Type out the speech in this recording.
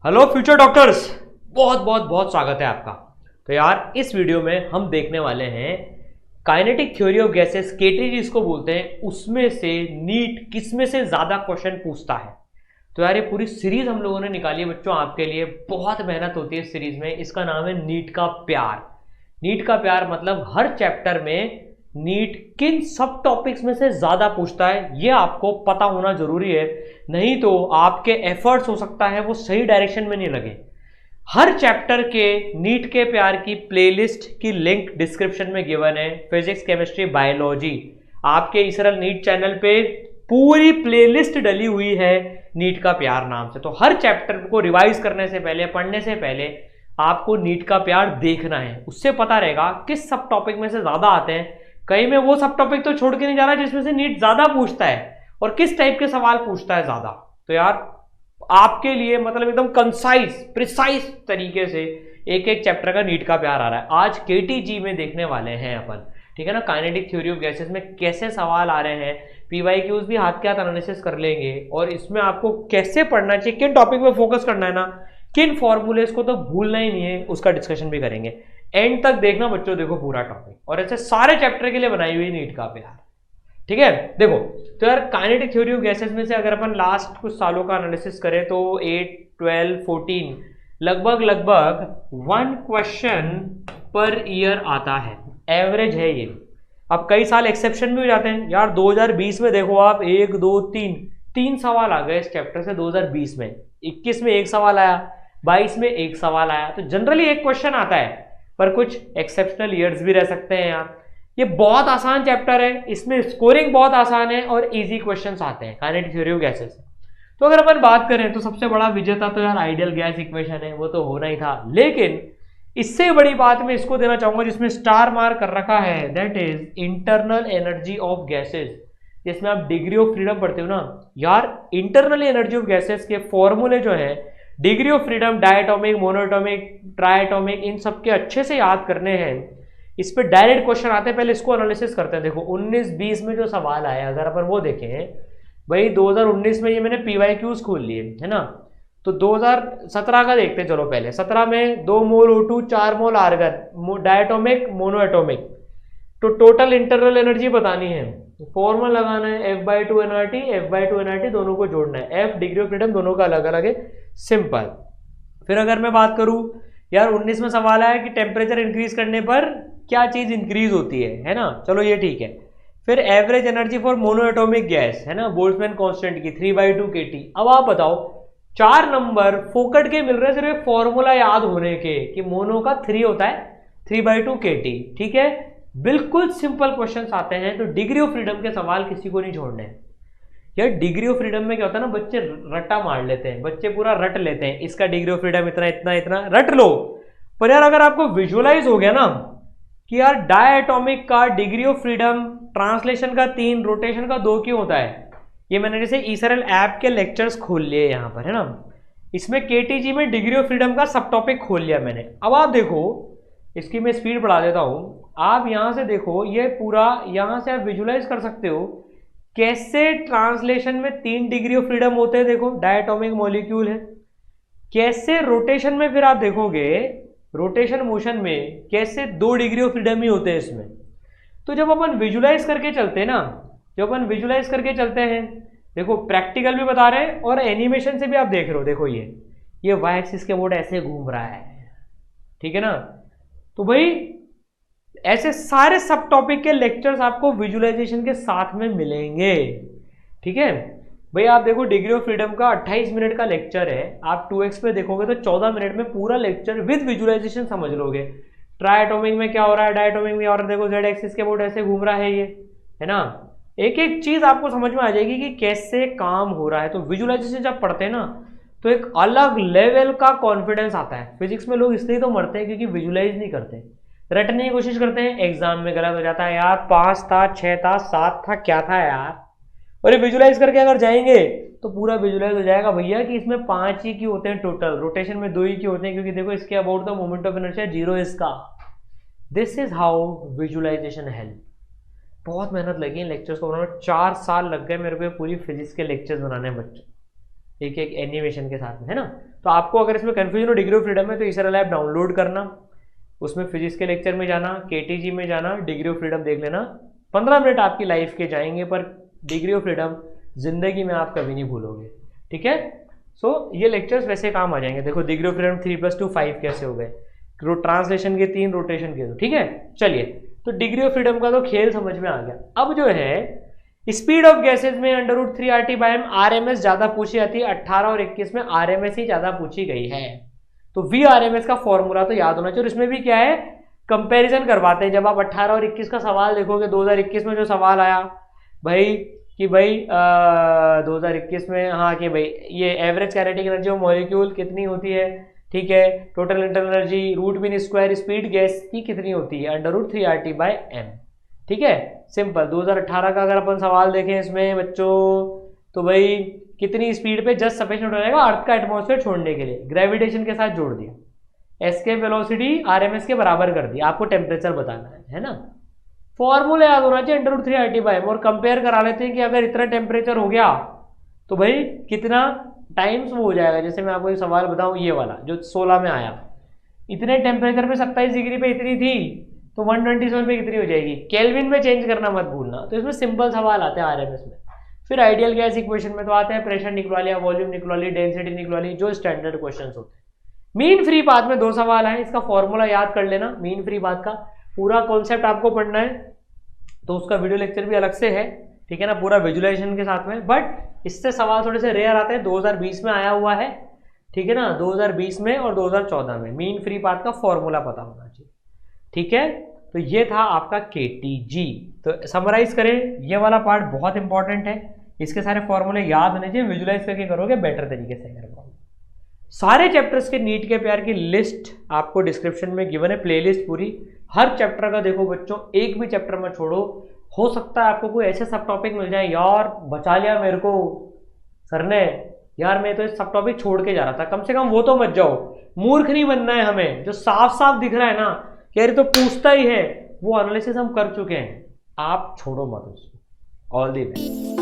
Hello future doctors, बहुत बहुत बहुत स्वागत है आपका। तो यार इस वीडियो में हम देखने वाले हैं काइनेटिक थ्योरी ऑफ गैसेस, केटी जिसको बोलते हैं, उसमें से नीट किस में से ज्यादा क्वेश्चन पूछता है। तो यार ये पूरी सीरीज हम लोगों ने निकाली है बच्चों आपके लिए, बहुत मेहनत होती है इस सीरीज में। इसका नाम है नीट का प्यार। नीट का प्यार मतलब हर चैप्टर में नीट किन सब टॉपिक्स में से ज्यादा पूछता है ये आपको पता होना जरूरी है, नहीं तो आपके एफर्ट्स हो सकता है वो सही डायरेक्शन में नहीं लगे। हर चैप्टर के नीट के प्यार की प्लेलिस्ट की लिंक डिस्क्रिप्शन में गिवन है। फिजिक्स, केमिस्ट्री, बायोलॉजी आपके इसरल नीट चैनल पे पूरी प्लेलिस्ट डली हुई है नीट का प्यार नाम से। तो हर चैप्टर को रिवाइज करने से पहले, पढ़ने से पहले आपको नीट का प्यार देखना है, उससे पता रहेगा किस सब टॉपिक में से ज्यादा आते हैं। कहीं में वो सब टॉपिक तो छोड़ के नहीं जा रहा जिसमें से नीट ज्यादा पूछता है और किस टाइप के सवाल पूछता है ज्यादा। तो यार आपके लिए मतलब एकदम कंसाइज प्रिसाइज तरीके से एक एक चैप्टर का नीट का प्यार आ रहा है। आज केटीजी में देखने वाले हैं अपन, ठीक है ना। काइनेटिक थ्योरी ऑफ गैसेस में कैसे सवाल आ रहे हैं, पीवाईक्यूज भी हाथ के हाथ एनालिसिस कर लेंगे, और इसमें आपको कैसे पढ़ना चाहिए, किन टॉपिक पे फोकस करना है ना, किन फॉर्मूलेस को तो भूलना ही नहीं है, उसका डिस्कशन भी करेंगे। एंड तक देखना बच्चों, देखो पूरा टॉपिक, और ऐसे सारे चैप्टर के लिए बनाई हुई नीट का प्यार, ठीक है। देखो तो यार काइनेटिक थ्योरी ऑफ गैसेस में से अगर अपन लास्ट कुछ सालों का एनालिसिस करें तो 8, 12, 14 लगभग 1 क्वेश्चन पर ईयर आता है, एवरेज है ये। अब कई साल एक्सेप्शन भी हो जाते हैं यार। 2020 में देखो आप, 1, 2, 3 सवाल आ गए इस चैप्टर से 2020 में। 21 में 1 सवाल आया, 22 में 1 सवाल आया। तो जनरली 1 क्वेश्चन आता है, पर कुछ एक्सेप्शनल ईयर्स भी रह सकते हैं यार। ये बहुत आसान चैप्टर है, इसमें स्कोरिंग बहुत आसान है और इजी क्वेश्चंस आते हैं काइनेटिक थ्योरी ऑफ गैसेस। तो अगर अपन बात करें तो सबसे बड़ा विजेता तो यार आइडियल गैस इक्वेशन है, वो तो होना ही था। लेकिन इससे बड़ी बात मैं इसको देना चाहूंगा जिसमें स्टार मार्क कर रखा है, that is internal energy of gases. जिसमें आप डिग्री ऑफ फ्रीडम पढ़ते हो ना यार, इंटरनल एनर्जी ऑफ गैसेस के फॉर्मूले जो है, degree of freedom, diatomic, monoatomic, triatomic, इन सब के अच्छे से याद करने हैं। इस पे डायरेक्ट क्वेश्चन आते हैं, पहले इसको एनालिसिस करते हैं। देखो 19-20 में जो सवाल आए अगर अपन वो देखें, भाई 2019 में ये मैंने पीवाईक्यूज खोल लिए है ना। तो 2017 का देखते हैं, चलो पहले 17 में 2 मोल O2, 4 मोल आर्गन, डायटोमिक, मोनोएटोमिक। तो टोटल इंटरनल एनर्जी बतानी है, फॉर्मूला लगाना है, F/2 nRT, F/2 nRT दोनों को जोड़ना है, F डिग्री ऑफ फ्रीडम दोनों का अलग अलग है, सिंपल। फिर अगर मैं बात करूं यार, 19 में सवाल आया कि टेम्परेचर इंक्रीज करने पर क्या चीज इंक्रीज होती है ना, चलो ये ठीक है। फिर average energy for monoatomic gas है ना, बोल्ट्जमैन कांस्टेंट की 3/2 kT। अब आप बताओ 4 नंबर फोकट के मिल रहे हैं सिर्फ फॉर्मूला याद होने के, कि मोनो का 3 होता है, 3/2 kT, ठीक है। बिल्कुल सिंपल क्वेश्चंस आते हैं। तो डिग्री ऑफ फ्रीडम के सवाल किसी को नहीं छोड़ने हैं यार। डिग्री ऑफ फ्रीडम में क्या होता है ना, बच्चे रट्टा मार लेते हैं, बच्चे पूरा रट लेते हैं, इसका डिग्री ऑफ फ्रीडम इतना इतना इतना रट लो। पर यार अगर आपको विजुअलाइज हो गया ना कि यार डायटोमिक का डिग्री ऑफ फ्रीडम ट्रांसलेशन का 3, रोटेशन का 2 क्यों होता है, ये मैंने जैसे इसरल ऐप के लेक्चर्स खोल लिए यहाँ पर है ना। इसमें केटीजी में डिग्री ऑफ फ्रीडम का सब टॉपिक खोल लिया मैंने। अब आप देखो, इसकी मैं स्पीड बढ़ा देता हूँ, आप यहां से देखो, ये पूरा यहां से आप विजुअलाइज कर सकते हो कैसे ट्रांसलेशन में 3 डिग्री ऑफ फ्रीडम होते हैं। देखो डायटोमिक मॉलिक्यूल है, कैसे रोटेशन में फिर आप देखोगे, रोटेशन मोशन में कैसे 2 डिग्री ऑफ फ्रीडम ही होते हैं इसमें। तो जब अपन विजुअलाइज करके चलते हैं ना, जब अपन विजुअलाइज करके चलते हैं, देखो प्रैक्टिकल भी बता रहे हैं और एनिमेशन से भी आप देख रहे हो। देखो ये वाई एक्सिस के बोर्ड ऐसे घूम रहा है, ठीक है ना। तो भाई ऐसे सारे सब टॉपिक के लेक्चर्स आपको विजुअलाइजेशन के साथ में मिलेंगे, ठीक है भाई। आप देखो डिग्री ऑफ फ्रीडम का 28 मिनट का लेक्चर है, आप 2x पे देखोगे तो 14 मिनट में पूरा लेक्चर विद विजुअलाइजेशन समझ लोगे। ट्राइटोमिक में क्या हो रहा है, डायटोमिक में, और देखो जेड एक्सिस के बोर्ड ऐसे घूम रहा है, ये है ना। एक एक चीज आपको समझ में आ जाएगी कि कैसे काम हो रहा है। तो विजुअलाइजेशन जब पढ़ते हैं ना तो एक अलग लेवल का कॉन्फिडेंस आता है। फिजिक्स में लोग इसलिए तो मरते हैं क्योंकि विजुअलाइज नहीं करते, रटने की कोशिश करते हैं, एग्जाम में गलत हो जाता है यार। 5 था, 6 था, 7 था, क्या था यार। और ये विजुअलाइज करके अगर जाएंगे तो पूरा विजुअलाइज हो जाएगा भैया कि इसमें 5 ही क्यों होते हैं टोटल, रोटेशन में 2 ही क्यों होते हैं, क्योंकि देखो इसके about the moment of inertia 0 इसका। This is how visualization help. बहुत मेहनत लगी इन लेक्चर्स को बनाने में, 4 साल लग गए मेरे को पूरी फिजिक्स के लेक्चर्स बनाने में बच्चों। एक एक एनिमेशन के साथ में, है ना। तो आपको अगर इसमें कंफ्यूजन हो डिग्री ऑफ फ्रीडम में, तो ईसर लैब डाउनलोड करना, उसमें फिजिक्स के लेक्चर में जाना, केटीजी में जाना, डिग्री ऑफ फ्रीडम देख लेना। 15 मिनट आपकी लाइफ के जाएंगे, पर डिग्री ऑफ फ्रीडम जिंदगी में आप कभी नहीं भूलोगे, ठीक है। सो ये लेक्चर्स वैसे काम आ जाएंगे। देखो डिग्री ऑफ फ्रीडम 3+2 5 कैसे हो गए, ट्रांसलेशन के 3, रोटेशन के 2, ठीक है। चलिए, तो डिग्री ऑफ फ्रीडम का तो खेल समझ में आ गया। अब जो है स्पीड ऑफ गैसेज में √3RT/m RMS ज्यादा पूछी जाती है, 18 और 21 में RMS ही ज्यादा पूछी गई है। तो VRMS का फॉर्मूला तो याद होना चाहिए। और इसमें भी क्या है, कंपैरिजन करवाते हैं। जब आप 18 और 21 का सवाल देखोगे, 2021 में जो सवाल आया भाई कि भाई 2021 में, हाँ कि भाई ये average kinetic energy of molecule कितनी होती है, ठीक है। Total internal energy root mean square speed gas की कितनी होती है, √3RT/m, ठीक है। सिंपल 2018 का अगर अपन सवाल देखें इसमें बच्चों, तो भाई कितनी स्पीड पे जस्ट सफिशिएंट हो जाएगा अर्थ का एटमॉस्फेयर छोड़ने के लिए, ग्रेविटेशन के साथ जोड़ दिया, एस्केप वेलोसिटी RMS के बराबर कर दी, आपको टेम्परेचर बताना है ना। फॉर्मूला याद होना चाहिए √3RT/m। और कंपेयर करा लेते हैं कि अगर इतना टेम्परेचर हो गया तो भाई कितना टाइम्स वो हो जाएगा। जैसे मैं आपको एक सवाल बताऊं, ये वाला जो 16 में आया, इतने टेम्परेचर पे 27 डिग्री पे इतनी थी, तो 127 पे कितनी हो जाएगी, केल्विन में चेंज करना मत भूलना। तो इसमें सिंपल सवाल आते हैं RMS में। फिर आइडियल गैस इक्वेशन में तो आते हैं प्रेशर निकलवा लिया, वॉल्यूम निकलवा ली, डेंसिटी निकलवा ली, जो स्टैंडर्ड क्वेश्चंस होते हैं। मीन फ्री पाथ में 2 सवाल आए, इसका फॉर्मूला याद कर लेना। मीन फ्री पाथ का पूरा कॉन्सेप्ट आपको पढ़ना है, तो उसका वीडियो लेक्चर भी अलग से है, ठीक है ना, पूरा विजुअलाइजेशन के साथ में। बट इससे सवाल थोड़े से रेयर आते हैं। 2020 में आया हुआ है, ठीक है ना, 2020 में और 2014 में। मीन फ्री पाथ का फॉर्मूला पता होना चाहिए, ठीक है। तो ये था आपका KTG। तो समराइज करें, ये वाला पार्ट बहुत इंपॉर्टेंट है, इसके सारे फॉर्मूले याद होने चाहिए, विजुलाइज करके करोगे बेटर तरीके से कर पाओगे। सारे चैप्टर्स के नीट के प्यार की लिस्ट आपको डिस्क्रिप्शन में गिवन है, प्लेलिस्ट पूरी। हर चैप्टर का देखो बच्चों, एक भी चैप्टर में छोड़ो। हो सकता है आपको कोई ऐसे सब टॉपिक मिल जाए, यार बचा लिया मेरे को सर ने, यार मैं तो इस सब टॉपिक छोड़ के जा रहा था, कम से कम वो तो मत जाओ। मूर्ख नहीं बनना है हमें, जो साफ साफ दिख रहा है ना कि यार तो पूछता ही है, वो एनालिसिस हम कर चुके हैं, आप छोड़ो मत उसको। All the best.